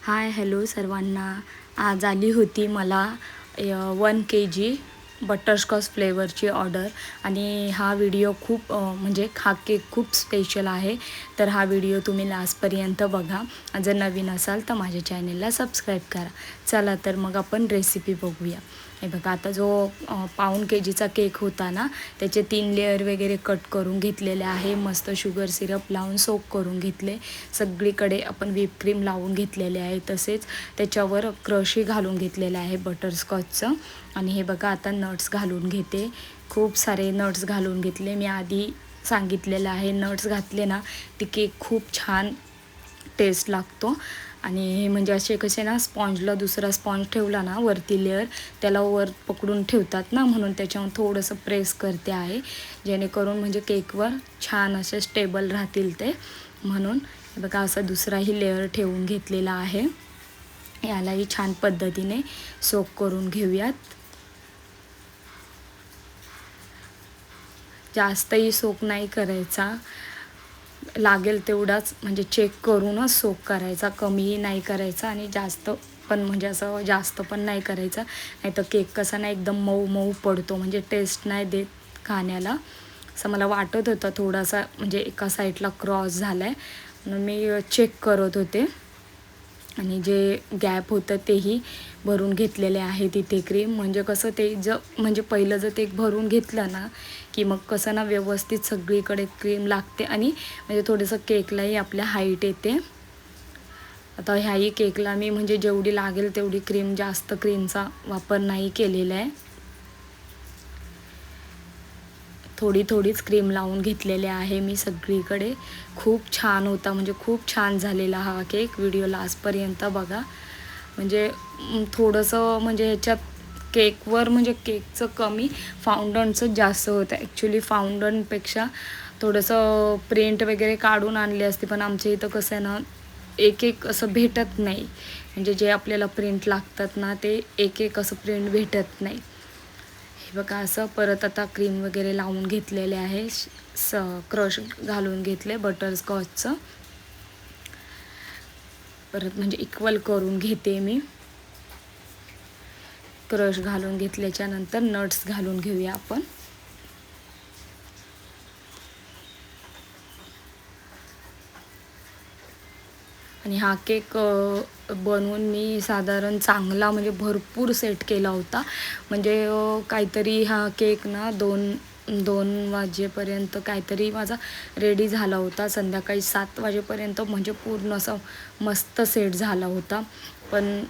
Hi hello सर्वांना. आज आली होती मला 1 kg बटरस्कॉच फ्लेवरची ऑर्डर आणि हा व्हिडिओ खूप म्हणजे हा केक खूप स्पेशल आहे. तर हा व्हिडिओ तुम्ही लास्टपर्यंत बघा. जर नवीन असाल तर माझ्या चॅनेलला सबस्क्राईब करा. चला तर मग आपण रेसिपी बघूया. हे बघा, आता जो 1 kgचा केक होता ना, त्याचे 3 लेअर वगैरे कट करून घेतलेले आहे. मस्त शुगर सिरप लावून सोक करून घेतले. सगळीकडे आपण व्हिप क्रीम लावून घेतलेले आहे. तसेच त्याच्यावर क्रशही घालून घेतलेलं आहे बटरस्कॉचचं. आणि हे बघा, आता नट्स घालून घेते. खूप सारे नट्स घालून घेतले. मी आधी सांगितलेलं आहे, नट्स घातले ना ती केक खूप छान टेस्ट लागतो. आणि हे म्हणजे असे कसे ना, स्पॉन्जला दुसरा स्पॉन्ज ठेवला ना वरती लेअर, त्याला वर पकडून ठेवतात ना, म्हणून त्याच्यावर थोडंसं प्रेस करते आहे, जेणेकरून म्हणजे केकवर छान असे स्टेबल राहतील ते. म्हणून बघा, असा दुसराही लेअर ठेवून घेतलेला आहे. यालाही छान पद्धतीने सोक करून घेऊयात. जास्तही सोक नाही करायचा, लागेल तेवढाच म्हणजे चेक करूनच सोक करायचा. कमीही नाही करायचा आणि जास्त पण म्हणजे असं जास्त पण नाही करायचा, नाही तर केक कसा ना एकदम मऊ मऊ पडतो, म्हणजे टेस्ट नाही देत खाण्याला. असं मला वाटत होतं थोडासा, म्हणजे एका साईडला क्रॉस झाला आहे, म्हणून मी चेक करत होते. आणि जे गॅप होतं तेही भरून घेतलेले आहे तिथे क्रीम. म्हणजे कसं ते म्हणजे पहिलं जर ते भरून घेतलं ना की मग कसं ना व्यवस्थित सगळीकडे क्रीम लागते आणि म्हणजे थोडंसं केकलाही आपल्या हाईट येते. आता ह्याही केकला मी म्हणजे जेवढी लागेल तेवढी क्रीम, जास्त क्रीमचा वापर नाही केलेला आहे. थोडी थोडीच क्रीम लावून घेतलेले आहे मी सगळीकडे. खूप छान होता, म्हणजे खूप छान झालेला हा केक. व्हिडिओ लास्टपर्यंत बघा. म्हणजे थोडंसं म्हणजे ह्याच्यात केकवर म्हणजे केकचं कमी, फाउंडंटचं जास्त होतं. ॲक्च्युली फाउंडंटपेक्षा थोडंसं प्रिंट वगैरे काढून आणले असते, पण आमच्या इथं कसं आहे ना, एक एक असं भेटत नाही. म्हणजे जे आपल्याला प्रिंट लागतात ना ते एक एक असं प्रिंट भेटत नाही. हे बघा, असं परत आता क्रीम वगैरे लावून घेतलेले आहे. क्रश घालून घेतले बटरस्कॉचचं. परत म्हणजे इक्वल करून घेते मी. क्रश घालून घेतल्याच्या नंतर नट्स घालून घेऊया आपण. आणि हा केक बनवून मी साधारण चांगला म्हणजे भरपूर सेट केला होता. म्हणजे काहीतरी हा केक ना 2 वाजेपर्यंत काहीतरी माझा रेडी झाला होता. संध्याकाळी 7 वाजेपर्यंत म्हणजे पूर्ण असं मस्त सेट झाला होता. पण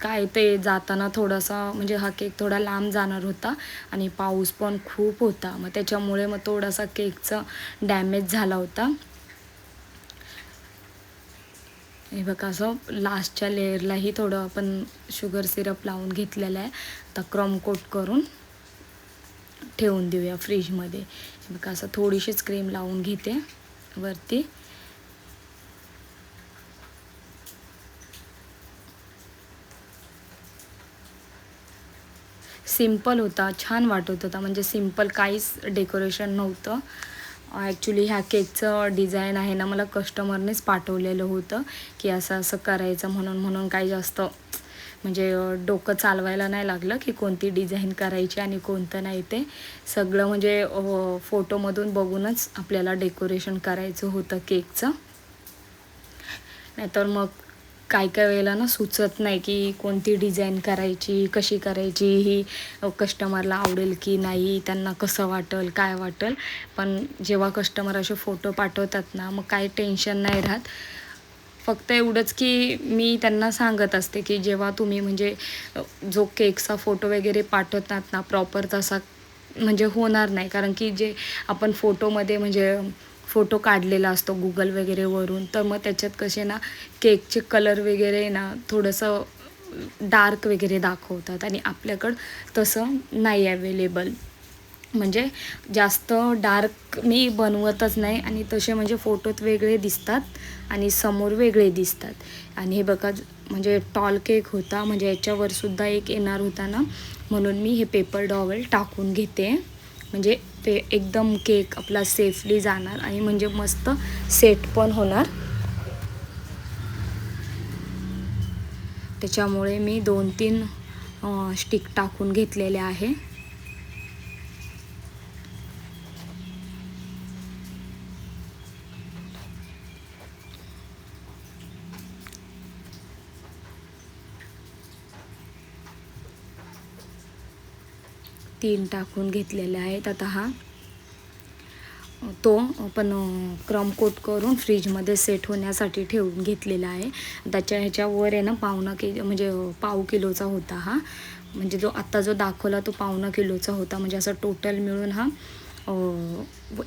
काय ते जाताना थोडासा म्हणजे हा केक थोडा लांब जाणार होता आणि पाऊस पण खूप होता, मग त्याच्यामुळे मग थोडासा केकचा डॅमेज झाला होता. हे बघा, असं लास्टच्या लेअरलाही थोडं आपण शुगर सिरप लावून घेतलेलं आहे. आता क्रम कोट करून ठेवून देऊया फ्रीजमध्ये. हे बघा, असं थोडीशीच क्रीम लावून घेते वरती. सिम्पल होता, छान वाटत होता. म्हणजे सिम्पल, काहीच डेकोरेशन नव्हतं. ॲक्च्युली ह्या केकचं डिझाईन आहे ना, मला कस्टमरनेच पाठवलेलं होतं की असं असं करायचं म्हणून काही जास्त म्हणजे डोकं चालवायला नाही लागलं की कोणती डिझाईन करायची आणि कोणतं नाही. ते सगळं म्हणजे फोटोमधून बघूनच आपल्याला डेकोरेशन करायचं होतं केकचं. नाहीतर मग काय वेळेला ना सुचत नाही की कोणती डिझाईन करायची, कशी करायची, ही कस्टमरला आवडेल की नाही, त्यांना कसं वाटेल, काय वाटेल. पण जेव्हा कस्टमर असे फोटो पाठवतात ना, मग काही टेन्शन नाही राहत. फक्त एवढंच की मी त्यांना सांगत असते की जेव्हा तुम्ही म्हणजे जो केकचा फोटो वगैरे पाठवतात ना, प्रॉपर तसा म्हणजे होणार नाही. कारण की जे आपण फोटोमध्ये म्हणजे फोटो काढलेला असतो गुगल वगैरेवरून, तर मग त्याच्यात कसे ना केकचे कलर वगैरे ना थोडंसं डार्क वगैरे दाखवतात आणि आपल्याकडं तसं नाही अवेलेबल. म्हणजे जास्त डार्क मी बनवतच नाही आणि तसे म्हणजे फोटोत वेगळे दिसतात आणि समोर वेगळे दिसतात. आणि हे बघा, म्हणजे टॉल केक होता, म्हणजे याच्यावरसुद्धा एक येणार होता ना, म्हणून मी हे पेपर डॉवेल टाकून घेते. म्हणजे ते एकदम केक आपला सेफली जाणार आणि म्हणजे मस्त सेट पण होणार. त्याच्यामुळे मी 2-3 स्टिक टाकून घेतलेले आहे. तीन टाकून घेतलेले आहेत. आता हा तो आपण क्रम कोट करून फ्रीजमध्ये सेट होण्यासाठी ठेवून घेतलेला आहे. ह्याच्यावर आहे ना म्हणजे पाव किलोचा होता हा, म्हणजे जो आत्ता जो दाखवला तो 1.25 किलोचा होता, म्हणजे असं टोटल मिळून हा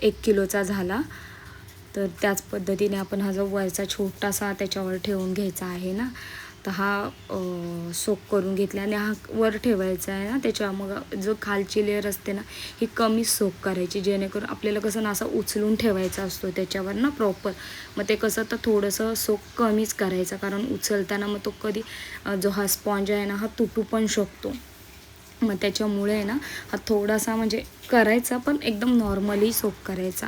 1 किलोचा झाला. तर त्याच पद्धतीने आपण हा जो वरचा छोटासा त्याच्यावर ठेवून घ्यायचा आहे ना, तर हा सोक करून घेतला आणि हा वर ठेवायचा आहे ना त्याच्या. मग जो खालची लेअर असते ना ही कमी सोक करायची, जेणेकरून आपल्याला कसं ना असं उचलून ठेवायचा असतो त्याच्यावर ना प्रॉपर. मग ते कसं तर थोडंसं सोक कमीच करायचं, कारण उचलताना मग तो कधी जो हा स्पॉन्ज आहे ना हा तुटू पण शकतो. मग त्याच्यामुळे आहे ना हा थोडासा म्हणजे करायचा, पण एकदम नॉर्मली सोक करायचा.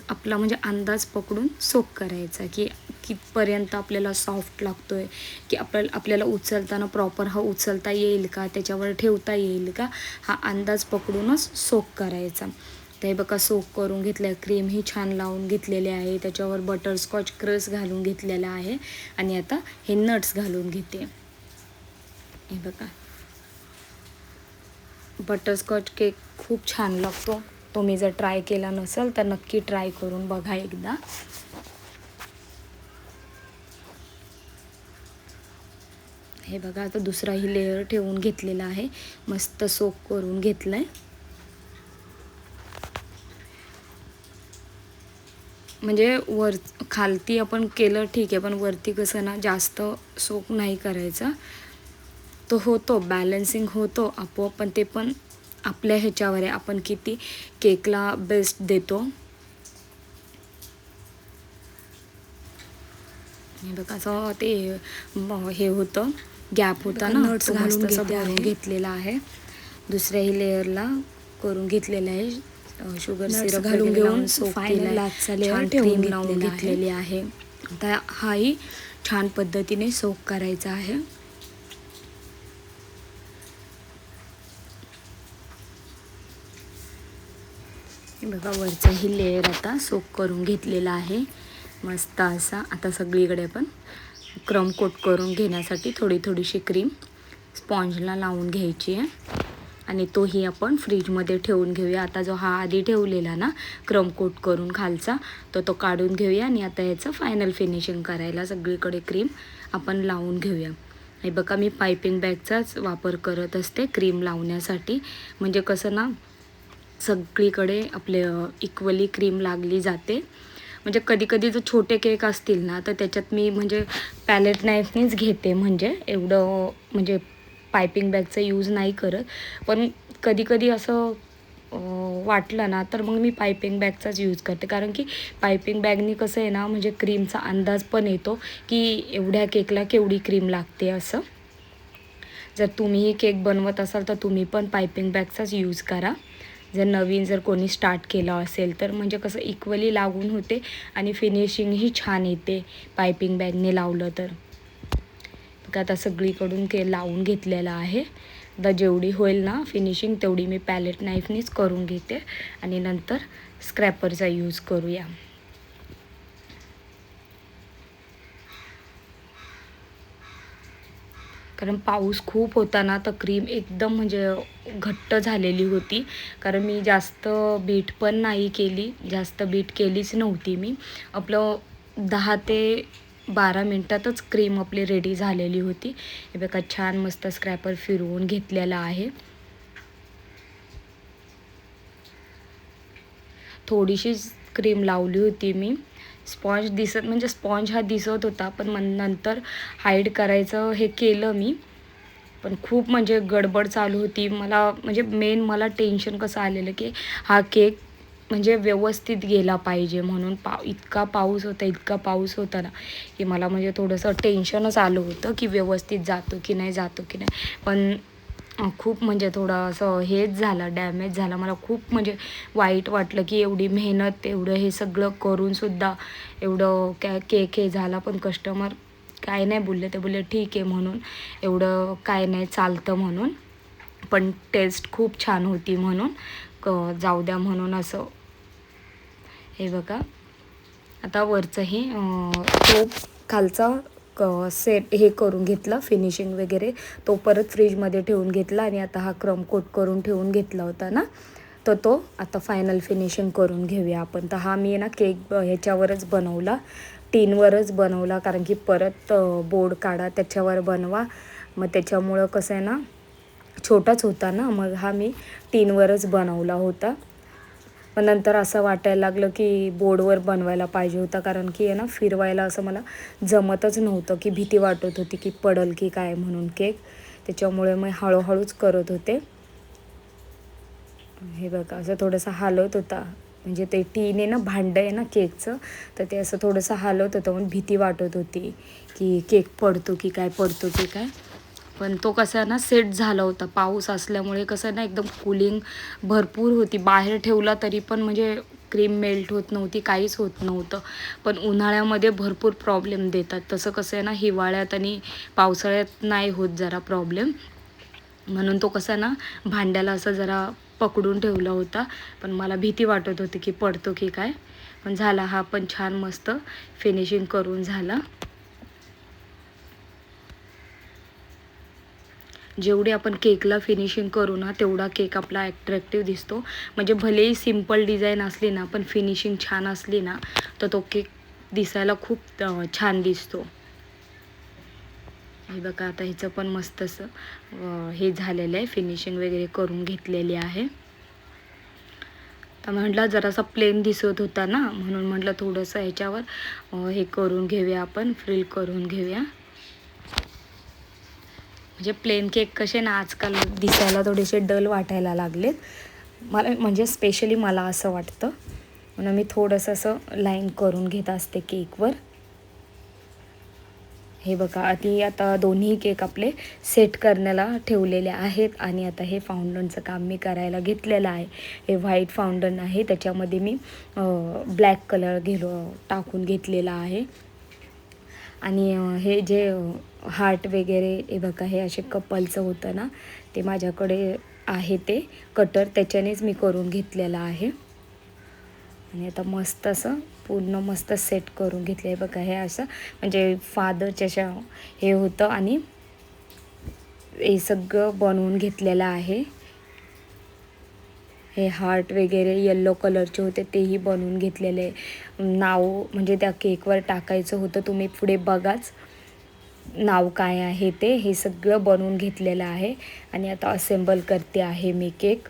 आपला म्हणजे अंदाज पकडून सोक करायचा की कितपर्यंत आपल्याला सॉफ्ट लागतोय, की आपल्याला उचलताना प्रॉपर हा उचलता येईल का, त्याच्यावर ठेवता येईल का, हा अंदाज पकडूनच सोक करायचा. तर हे बघा सोक करून घेतलं. क्रीम ही छान लावून घेतलेली आहे. त्याच्यावर बटरस्कॉच क्रश घालून घेतलेला आहे आणि आता हे नट्स घालून घेते. हे बघा बटरस्कॉच केक खूप छान लागतो. तुम्ही जर ट्राय केला नसेल तर नक्की ट्राय करून बघा एकदा. हे बघा आता दुसराही लेअर ठेवून घेतलेला आहे, मस्त सोक करून घेतलंय. म्हणजे खालती आपण केलं ठीक आहे, पण वरती कसं ना जास्त सोक नाही करायचा. तो होतो बॅलन्सिंग होतो आपोआप, पण ते पण आपल्या ह्याच्यावर आहे, आपण किती केकला बेस्ट देतो. हे बघा असं ते हे होतं, गॅप होता ना, नट्स घालून घेतलेला आहे. दुसऱ्याही लेअरला करून घेतलेलं आहे. शुगर सिरप घालून घेऊन फायनल लास्टचा लेअर क्रीम लावून घेतलेली आहे. आता हाही छान पद्धतीने सोक करायचा आहे. बघा वरचाही लेअर आता सोक करून घेतलेला आहे मस्त असा. आता सगळीकडे पण क्रम कोट करून घेण्यासाठी थोडी थोडीशी क्रीम स्पॉन्जला लावून घ्यायची आहे आणि तोही आपण फ्रीजमध्ये ठेवून घेऊया. आता जो हा आधी ठेवलेला ना क्रम कोट करून खालचा, तो काढून घेऊया आणि आता याचं फायनल फिनिशिंग करायला सगळीकडे क्रीम आपण लावून घेऊया. हे बघा मी पायपिंग बॅगचाच वापर करत असते क्रीम लावण्यासाठी, म्हणजे कसं ना सगळीकडे आपले इक्वली क्रीम लागली जाते. म्हणजे कधी कधी जर छोटे केक असतील ना तर त्याच्यात मी म्हणजे पॅलेट नाईफनीच घेते, म्हणजे एवढं म्हणजे पायपिंग बॅगचा यूज नाही करत. पण कधी कधी असं वाटलं ना तर मग मी पायपिंग बॅगचाच यूज करते, कारण की पायपिंग बॅगनी कसं आहे ना म्हणजे क्रीमचा अंदाज पण येतो की एवढ्या केकला केवढी क्रीम लागते असं. जर तुम्हीही केक बनवत असाल तर तुम्ही पण पायपिंग बॅगचाच यूज करा. जर कोणी स्टार्ट केलं असेल तर म्हणजे कसं इक्वली लागून होते आणि फिनिशिंगही छान येते पायपिंग बॅगने लावलं तर. आता सगळीकडून लावून घेतलेलं आहे. आता जेवढी होईल ना फिनिशिंग तेवढी मी पॅलेट नाईफनीच करून घेते आणि नंतर स्क्रॅपरचा यूज करूया. कारण पाऊस खूप होता ना तर क्रीम एकदम म्हणजे घट्ट झालेली होती, कारण मी जास्त बीट पण नाही केली, जास्त बीट केलीच नव्हती मी. आपलं 10 ते 12 मिनटातच क्रीम आपली रेडी झालेली होती. हे बघा छान मस्त स्क्रॅपर फिरवून घेतलेला आहे. थोडीशी क्रीम लावली होती मी. स्पॉन्ज हा दिसत होता, पण नंतर हाईड करायचं हे केलं मी. पण खूप म्हणजे गडबड चालू होती मला. म्हणजे मला टेन्शन कसं आलेलं की हा केक म्हणजे व्यवस्थित गेला पाहिजे म्हणून. इतका पाऊस होता ना की मला म्हणजे थोडंसं टेन्शनच आलं होतं की व्यवस्थित जातो की नाही. पण खूप म्हणजे थोडं असं हेच झालं, डॅमेज झाला. मला खूप म्हणजे वाईट वाटलं की एवढी मेहनत, एवढं हे सगळं करूनसुद्धा एवढं केक हे झाला, पण कस्टमर काय नाही बोलले. ते बोलले ठीक आहे म्हणून, एवढं काय नाही चालतं म्हणून, पण टेस्ट खूप छान होती म्हणून जाऊ द्या म्हणून असं. हे बघा आता वरचंही तो खालचा सेट हे करून घेतला, फिनिशिंग वगैरे तो परत फ्रीजमध्ये ठेवून घेतला. आणि आता हा क्रम कोट करून ठेवून घेतला होता ना, तर तो आता फायनल फिनिशिंग करून घेऊया आपण. तर हा मी ना केक ह्याच्यावरच बनवला, टीनवरच बनवला, कारण की परत बोर्ड काढा त्याच्यावर बनवा, मग त्याच्यामुळं कसं आहे ना, छोटाच होता ना, मग हा मी टीनवरच बनवला होता. पण नंतर असं वाटायला लागलं की बोर्डवर बनवायला पाहिजे होता, कारण की आहे ना फिरवायला असं मला जमतच नव्हतं, की भीती वाटत होती की पडल की काय म्हणून केक. त्याच्यामुळे मी हळूहळूच करत होते. हे बघा असं थोडंसं हलवत होता, म्हणजे ते टीने ना भांडं आहे ना केकचं, तर ते असं थोडंसं हलवत होतं, म्हणून भीती वाटत होती की केक पडतो की काय, पडतो की काय. पण तो कसा ना सेट झाला होता, पाऊस असल्यामुळे कसं ना एकदम कूलिंग भरपूर होती. बाहेर ठेवला तरी पण म्हणजे क्रीम मेल्ट होत नव्हती, काहीच होत नव्हतं. पण उन्हाळ्यामध्ये भरपूर प्रॉब्लेम देतात. तसं कसं आहे ना हिवाळ्यात आणि पावसाळ्यात नाही होत जरा प्रॉब्लेम, म्हणून तो कसा ना भांड्याला असं जरा पकडून ठेवला होता. पण मला भीती वाटत होती की पडतो की काय. पण झाला हा पण छान मस्त फिनिशिंग करून झाला. जेवढी आपण केकला फिनिशिंग करू ना, तेवढा केक आपला ॲट्रॅक्टिव्ह दिसतो. म्हणजे भलेही सिम्पल डिझाईन असली ना, पण फिनिशिंग छान असली ना, तर तो केक दिसायला खूप छान दिसतो. हे बघा आता ह्याचं पण मस्त असं हे झालेलं आहे, फिनिशिंग वगैरे करून घेतलेली आहे. तर म्हटलं जरासा प्लेन दिसत होता ना, म्हणून म्हटलं थोडंसं ह्याच्यावर हे करून घेऊया, आपण फ्रिल करून घेऊया. म्हणजे प्लेन केक कसे ना आजकाल दिसायला थोडेसे डल वाटायला लागलेत मला, म्हणजे स्पेशली मला असं वाटतं, म्हणून मी थोडंसं असं लाईन करून घेत असते केकवर. हे बघा आधी आता दोन्ही केक आपले सेट करण्याला ठेवलेले आहेत. आणि आता हे फाउंडनचं काम मी करायला घेतलेलं आहे. हे व्हाईट फाउंडन आहे, त्याच्यामध्ये मी ब्लॅक कलर टाकून घेतलेला आहे. आणि हे जे हार्ट वगैरे हे बघा, हे असे कपलचं होतं ना, ते माझ्याकडे आहे ते कटर, त्याच्यानेच मी करून घेतलेलं आहे. आणि आता मस्त असं पूर्ण मस्त सेट करून घेतलं आहे बघा. हे असं म्हणजे फादरच्या अशा हे होतं, आणि हे सगळं बनवून घेतलेलं आहे. हे हार्ट वगैरे येल्लो कलरचे होते, तेही बनवून घेतलेले. नाव म्हणजे त्या केकवर टाकायचं होतं, तुम्ही पुढे बघाच नाव काय आहे ते. हे सगळं बनवून घेतलेलं आहे. आणि आता असेंबल करते आहे मी केक.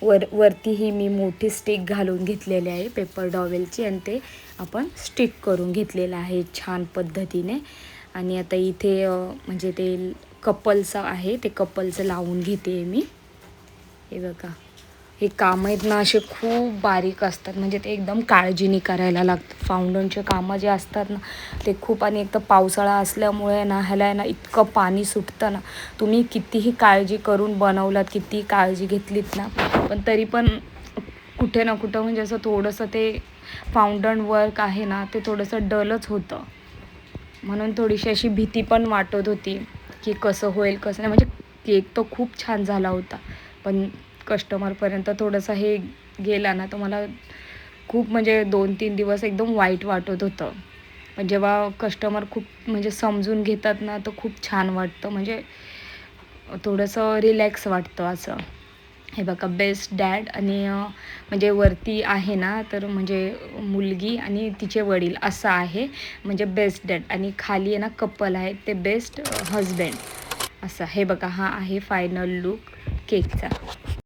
वरतीही मी मोठी स्टिक घालून घेतलेली आहे पेपर डॉवेलची, आणि ते आपण स्टिक करून घेतलेलं आहे छान पद्धतीने. आणि आता इथे म्हणजे ते कपलचं आहे, ते कपलचं लावून घेते मी. हे बघा हे कामं आहेत ना असे खूप बारीक असतात, म्हणजे ते एकदम काळजीने करायला लागतात. फाउंडनचे कामं जे असतात ना ते खूप, आणि एक तर पावसाळा असल्यामुळे ना ह्याला ना इतकं पाणी सुटतं ना, तुम्ही कितीही काळजी करून बनवलात, कितीही काळजी घेतलीत ना, पण तरी पण कुठे ना कुठं म्हणजे असं थोडंसं ते फाउंडन वर्क आहे ना ते थोडंसं डलच होतं. म्हणून थोडीशी अशी भीती पण वाटत होती की कसं होईल कसं नाही. म्हणजे केक तर खूप छान झाला होता, पण कस्टमरपर्यंत थोडंसं हे गेला ना तर मला खूप म्हणजे 2-3 दिवस एकदम वाईट वाटत होतं. पण जेव्हा कस्टमर खूप म्हणजे समजून घेतात ना तर खूप छान वाटतं, म्हणजे थोडंसं रिलॅक्स वाटतं असं. हे बघा बेस्ट डॅड, आणि म्हणजे वरती आहे ना तर म्हणजे मुलगी आणि तिचे वडील असं आहे, म्हणजे बेस्ट डॅड, आणि खाली आहे ना कपल आहे ते बेस्ट हजबँड असं. हे बघा हा आहे फायनल लुक केकचा.